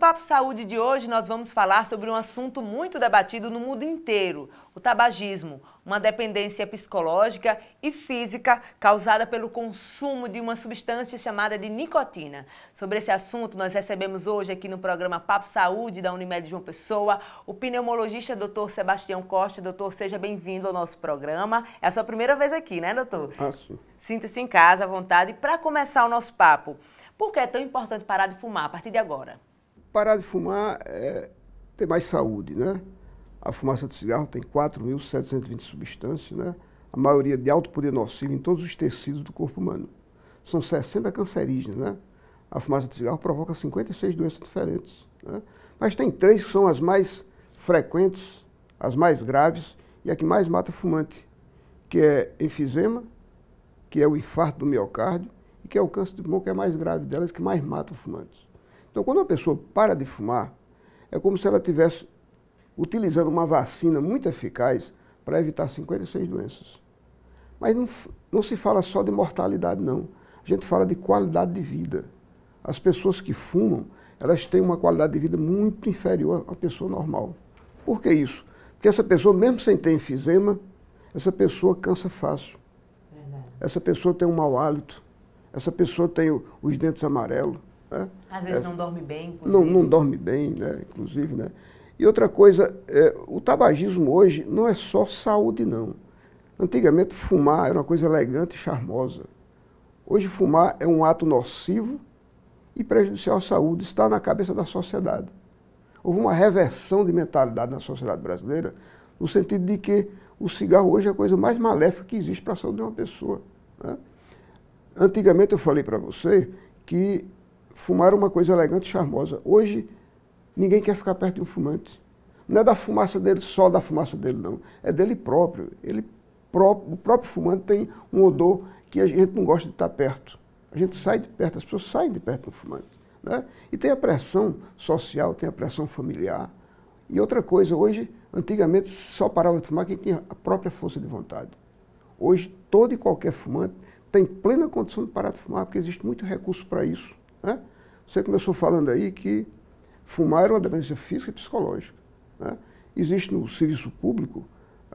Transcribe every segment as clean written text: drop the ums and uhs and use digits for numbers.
Papo Saúde de hoje, nós vamos falar sobre um assunto muito debatido no mundo inteiro, o tabagismo, uma dependência psicológica e física causada pelo consumo de uma substância chamada de nicotina. Sobre esse assunto, nós recebemos hoje aqui no programa Papo Saúde da Unimed João Pessoa, o pneumologista Dr. Sebastião Costa. Doutor, seja bem-vindo ao nosso programa. É a sua primeira vez aqui, né, doutor? Sim. Sinta-se em casa, à vontade. Para começar o nosso papo, por que é tão importante parar de fumar a partir de agora? Parar de fumar é ter mais saúde, né? A fumaça de cigarro tem 4.720 substâncias, né? A maioria de alto poder nocivo em todos os tecidos do corpo humano. São 60 cancerígenas, né? A fumaça de cigarro provoca 56 doenças diferentes, né? Mas tem 3 que são as mais frequentes, as mais graves e a que mais mata fumante, que é enfisema, que é o infarto do miocárdio e que é o câncer de pulmão, que é a mais grave delas, que mais mata fumantes. Então, quando uma pessoa para de fumar, é como se ela estivesse utilizando uma vacina muito eficaz para evitar 56 doenças. Mas não se fala só de mortalidade, não. A gente fala de qualidade de vida. As pessoas que fumam, elas têm uma qualidade de vida muito inferior à pessoa normal. Por que isso? Porque essa pessoa, mesmo sem ter enfisema, essa pessoa cansa fácil. Verdade. Essa pessoa tem um mau hálito. Essa pessoa tem os dentes amarelos. Né? Às vezes não dorme bem, inclusive. Não dorme bem, né? Inclusive, né? E outra coisa, o tabagismo hoje não é só saúde, não. Antigamente, fumar era uma coisa elegante e charmosa. Hoje, fumar é um ato nocivo e prejudicial à saúde. Está na cabeça da sociedade. Houve uma reversão de mentalidade na sociedade brasileira, no sentido de que o cigarro hoje é a coisa mais maléfica que existe para a saúde de uma pessoa, né? Antigamente, eu falei para você que fumar era uma coisa elegante e charmosa. Hoje, ninguém quer ficar perto de um fumante. Não é da fumaça dele, só da fumaça dele, não. É dele próprio. O próprio fumante tem um odor que a gente não gosta de estar perto. A gente sai de perto, as pessoas saem de perto do fumante, né? E tem a pressão social, tem a pressão familiar. E outra coisa, hoje, antigamente, só parava de fumar quem tinha a própria força de vontade. Hoje, todo e qualquer fumante tem plena condição de parar de fumar, porque existe muito recurso para isso, né? Você começou falando aí que fumar é uma dependência física e psicológica, né? Existe no serviço público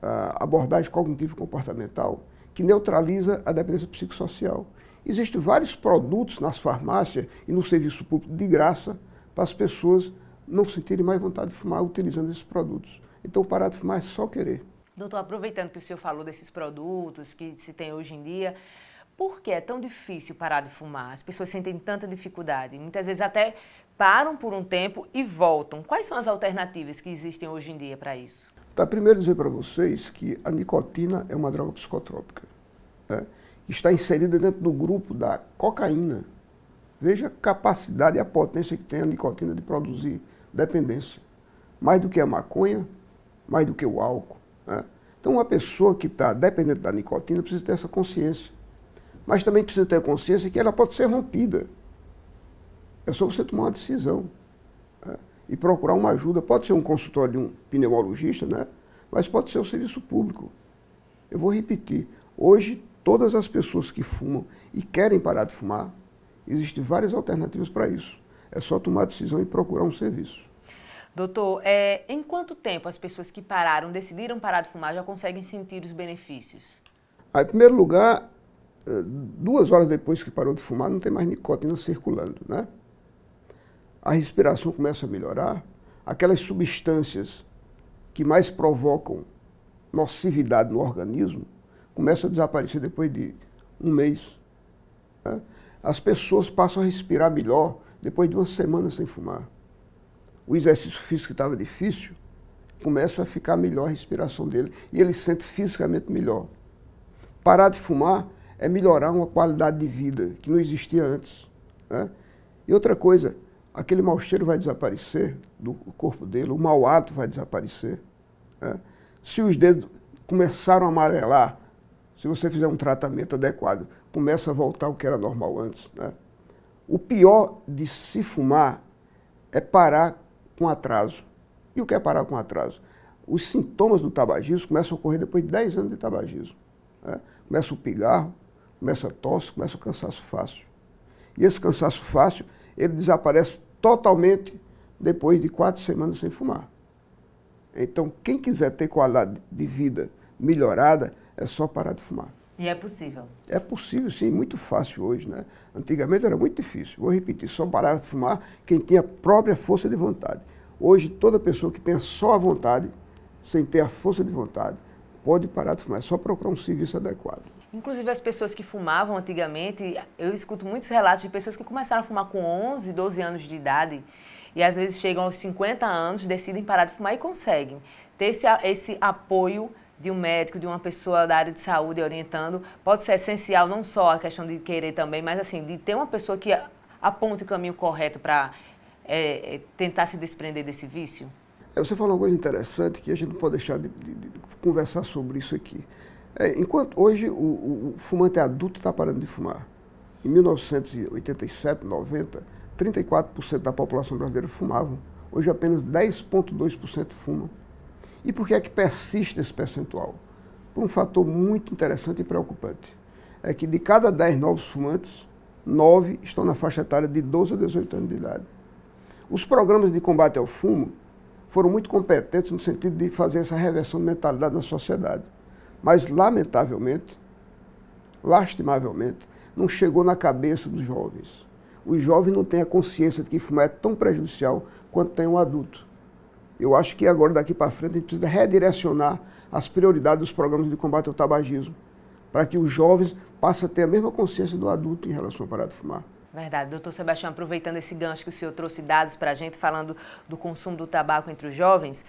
a abordagem cognitivo-comportamental que neutraliza a dependência psicossocial. Existem vários produtos nas farmácias e no serviço público de graça para as pessoas não sentirem mais vontade de fumar utilizando esses produtos. Então, parar de fumar é só querer. Doutor, aproveitando que o senhor falou desses produtos que se tem hoje em dia, por que é tão difícil parar de fumar? As pessoas sentem tanta dificuldade, muitas vezes até param por um tempo e voltam. Quais são as alternativas que existem hoje em dia para isso? Tá, primeiro dizer para vocês que a nicotina é uma droga psicotrópica, né? Está inserida dentro do grupo da cocaína. Veja a capacidade e a potência que tem a nicotina de produzir dependência. Mais do que a maconha, mais do que o álcool, né? Então, uma pessoa que está dependente da nicotina precisa ter essa consciência. Mas também precisa ter consciência que ela pode ser rompida. É só você tomar uma decisão, né? E procurar uma ajuda. Pode ser um consultório de um pneumologista, né? Mas pode ser o serviço público. Eu vou repetir. Hoje, todas as pessoas que fumam e querem parar de fumar, existem várias alternativas para isso. É só tomar a decisão e procurar um serviço. Doutor, em quanto tempo as pessoas que decidiram parar de fumar, já conseguem sentir os benefícios? Aí, em primeiro lugar, 2 horas depois que parou de fumar, não tem mais nicotina circulando, né? A respiração começa a melhorar, aquelas substâncias que mais provocam nocividade no organismo começam a desaparecer depois de 1 mês, né? As pessoas passam a respirar melhor depois de 1 semana sem fumar. O exercício físico que estava difícil começa a ficar melhor a respiração dele e ele se sente fisicamente melhor. Parar de fumar é melhorar uma qualidade de vida que não existia antes, né? E outra coisa, aquele mau cheiro vai desaparecer do corpo dele, o mau hálito vai desaparecer, né? Se os dedos começaram a amarelar, se você fizer um tratamento adequado, começa a voltar ao que era normal antes, né? O pior de se fumar é parar com atraso. E o que é parar com atraso? Os sintomas do tabagismo começam a ocorrer depois de 10 anos de tabagismo, né? Começa o pigarro, começa a tosse, começa o cansaço fácil. E esse cansaço fácil, ele desaparece totalmente depois de 4 semanas sem fumar. Então, quem quiser ter qualidade de vida melhorada, é só parar de fumar. E é possível? É possível, sim, muito fácil hoje, né? Antigamente era muito difícil. Vou repetir, só parar de fumar quem tinha a própria força de vontade. Hoje, toda pessoa que tenha só a vontade, sem ter a força de vontade, pode parar de fumar. É só procurar um serviço adequado. Inclusive, as pessoas que fumavam antigamente, eu escuto muitos relatos de pessoas que começaram a fumar com 11, 12 anos de idade e às vezes chegam aos 50 anos, decidem parar de fumar e conseguem ter esse apoio de um médico, de uma pessoa da área de saúde orientando. Pode ser essencial, não só a questão de querer também, mas assim, de ter uma pessoa que aponte o caminho correto para tentar se desprender desse vício. Você falou uma coisa interessante que a gente não pode deixar de conversar sobre isso aqui. Enquanto hoje o fumante adulto está parando de fumar. Em 1987, 90, 34% da população brasileira fumavam. Hoje apenas 10,2% fumam. E por que é que persiste esse percentual? Por um fator muito interessante e preocupante. É que de cada 10 novos fumantes, 9 estão na faixa etária de 12 a 18 anos de idade. Os programas de combate ao fumo foram muito competentes no sentido de fazer essa reversão de mentalidade na sociedade. Mas, lamentavelmente, lastimavelmente, não chegou na cabeça dos jovens. Os jovens não têm a consciência de que fumar é tão prejudicial quanto tem um adulto. Eu acho que agora, daqui para frente, a gente precisa redirecionar as prioridades dos programas de combate ao tabagismo, para que os jovens passem a ter a mesma consciência do adulto em relação a parar de fumar. Verdade. Doutor Sebastião, aproveitando esse gancho que o senhor trouxe dados para a gente, falando do consumo do tabaco entre os jovens,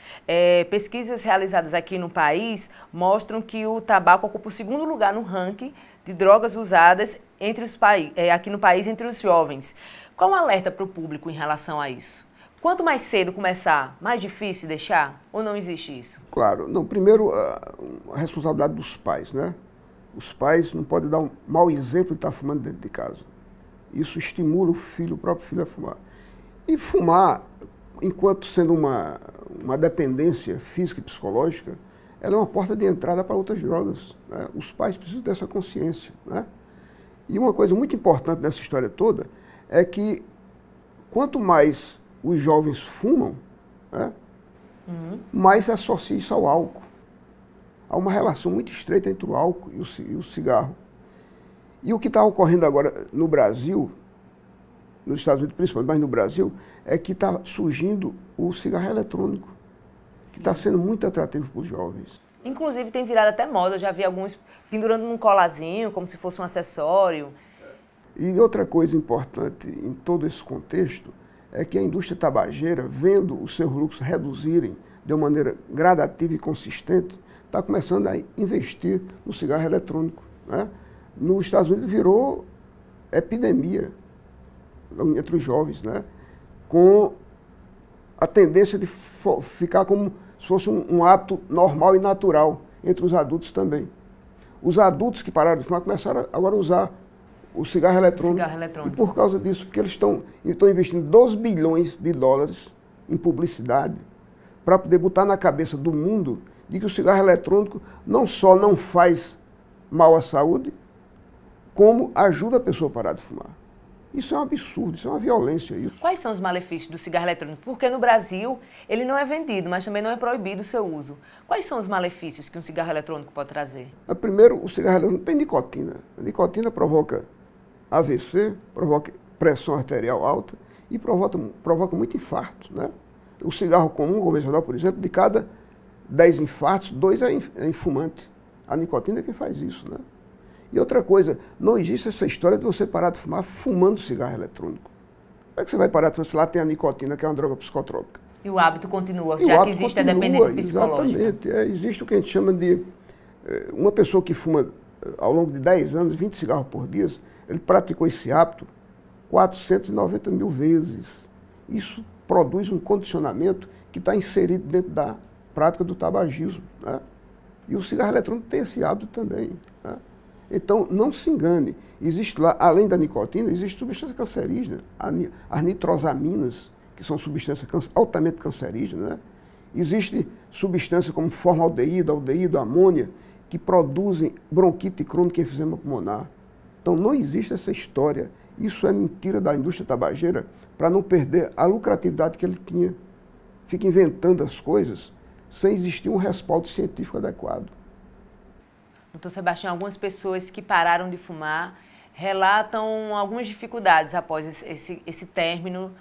pesquisas realizadas aqui no país mostram que o tabaco ocupa o segundo lugar no ranking de drogas usadas aqui no país entre os jovens. Qual o alerta para o público em relação a isso? Quanto mais cedo começar, mais difícil deixar? Ou não existe isso? Claro. Não, primeiro, a responsabilidade dos pais, né? Os pais não podem dar um mau exemplo de estar fumando dentro de casa. Isso estimula o próprio filho a fumar. E fumar, enquanto sendo uma dependência física e psicológica, ela é uma porta de entrada para outras drogas, né? Os pais precisam dessa consciência, né? E uma coisa muito importante dessa história toda é que quanto mais os jovens fumam, né, mais se associa isso ao álcool. Há uma relação muito estreita entre o álcool e o cigarro. E o que está ocorrendo agora no Brasil, nos Estados Unidos principalmente, mas no Brasil, é que está surgindo o cigarro eletrônico, que está sendo muito atrativo para os jovens. Inclusive tem virado até moda, eu já vi alguns pendurando num colazinho, como se fosse um acessório. E outra coisa importante em todo esse contexto é que a indústria tabageira, vendo os seus lucros reduzirem de uma maneira gradativa e consistente, está começando a investir no cigarro eletrônico, né? Nos Estados Unidos virou epidemia entre os jovens, né? Com a tendência de ficar como se fosse um hábito normal e natural entre os adultos também. Os adultos que pararam de fumar começaram agora a usar o cigarro eletrônico. E por causa disso, porque eles estão investindo 12 bilhões de dólares em publicidade para poder botar na cabeça do mundo de que o cigarro eletrônico não só não faz mal à saúde, como ajuda a pessoa a parar de fumar. Isso é um absurdo, isso é uma violência. Isso. Quais são os malefícios do cigarro eletrônico? Porque no Brasil ele não é vendido, mas também não é proibido o seu uso. Quais são os malefícios que um cigarro eletrônico pode trazer? Primeiro, o cigarro eletrônico tem nicotina. A nicotina provoca AVC, provoca pressão arterial alta e provoca muito infarto, né? O cigarro comum, convencional, por exemplo, de cada 10 infartos, 2 é em fumante. A nicotina é quem faz isso, né? E outra coisa, não existe essa história de você parar de fumar fumando cigarro eletrônico. Como é que você vai parar de fumar se lá tem a nicotina, que é uma droga psicotrópica? E o hábito continua, já que existe a dependência psicológica. Exatamente. Existe o que a gente chama de... Uma pessoa que fuma ao longo de 10 anos, 20 cigarros por dia, ele praticou esse hábito 490 mil vezes. Isso produz um condicionamento que está inserido dentro da prática do tabagismo, né? E o cigarro eletrônico tem esse hábito também, né? Então, não se engane, existe lá, além da nicotina, existe substância cancerígena, as nitrosaminas, que são substâncias altamente cancerígenas, né? Existe substância como formaldeído, aldeído, amônia, que produzem bronquite crônica e enfisema pulmonar. Então, não existe essa história. Isso é mentira da indústria tabageira para não perder a lucratividade que ele tinha. Fica inventando as coisas sem existir um respaldo científico adequado. Doutor Sebastião, algumas pessoas que pararam de fumar relatam algumas dificuldades após esse término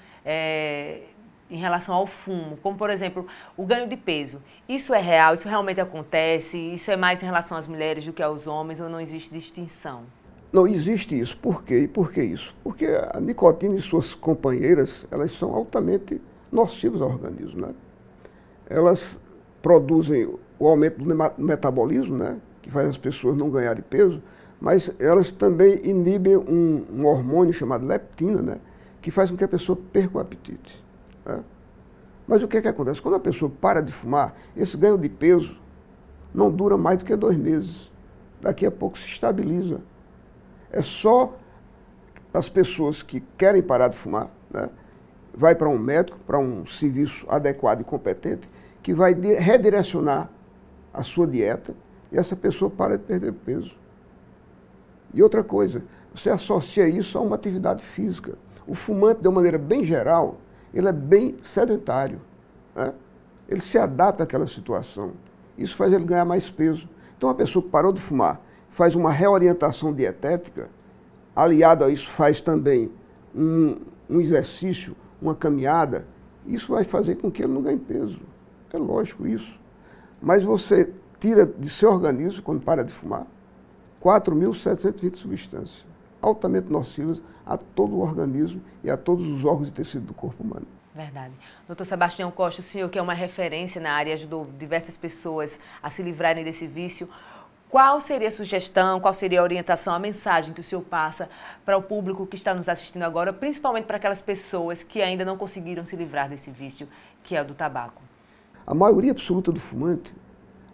em relação ao fumo, como, por exemplo, o ganho de peso. Isso é real? Isso realmente acontece? Isso é mais em relação às mulheres do que aos homens ou não existe distinção? Não existe isso. Por quê? E por que isso? Porque a nicotina e suas companheiras, elas são altamente nocivas ao organismo, né? Elas produzem o aumento do metabolismo, né? Que faz as pessoas não ganharem peso, mas elas também inibem um hormônio chamado leptina, né? Que faz com que a pessoa perca o apetite. Né? Mas o que é que acontece? Quando a pessoa para de fumar, esse ganho de peso não dura mais do que 2 meses. Daqui a pouco se estabiliza. É só as pessoas que querem parar de fumar, né? Vai para um médico, para um serviço adequado e competente, que vai redirecionar a sua dieta e essa pessoa para de perder peso. E outra coisa, você associa isso a uma atividade física. O fumante, de uma maneira bem geral, ele é bem sedentário, né? Ele se adapta àquela situação. Isso faz ele ganhar mais peso. Então, uma pessoa que parou de fumar, faz uma reorientação dietética, aliado a isso faz também um exercício, uma caminhada, isso vai fazer com que ele não ganhe peso. É lógico isso. Mas você tira de seu organismo, quando para de fumar, 4.720 substâncias, altamente nocivas a todo o organismo e a todos os órgãos e tecidos do corpo humano. Verdade. Doutor Sebastião Costa, o senhor que é uma referência na área, ajudou diversas pessoas a se livrarem desse vício. Qual seria a sugestão, qual seria a orientação, a mensagem que o senhor passa para o público que está nos assistindo agora, principalmente para aquelas pessoas que ainda não conseguiram se livrar desse vício, que é o do tabaco? A maioria absoluta do fumante,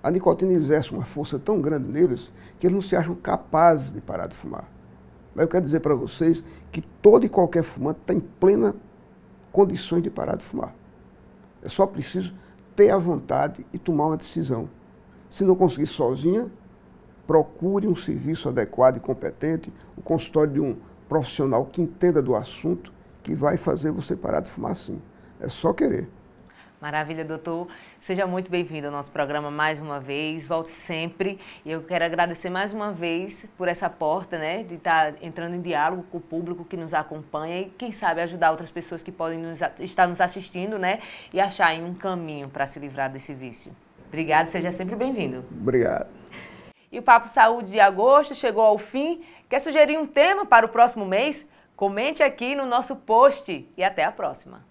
a nicotina exerce uma força tão grande neles que eles não se acham capazes de parar de fumar. Mas eu quero dizer para vocês que todo e qualquer fumante tem plena condições de parar de fumar. É só preciso ter a vontade e tomar uma decisão. Se não conseguir sozinha, procure um serviço adequado e competente, o consultório de um profissional que entenda do assunto, que vai fazer você parar de fumar sim. É só querer. Maravilha, doutor. Seja muito bem-vindo ao nosso programa mais uma vez. Volte sempre. E eu quero agradecer mais uma vez por essa porta, né, de estar entrando em diálogo com o público que nos acompanha e, quem sabe, ajudar outras pessoas que podem estar nos assistindo, né, e acharem um caminho para se livrar desse vício. Obrigada, seja sempre bem-vindo. Obrigado. E o Papo Saúde de agosto chegou ao fim. Quer sugerir um tema para o próximo mês? Comente aqui no nosso post e até a próxima.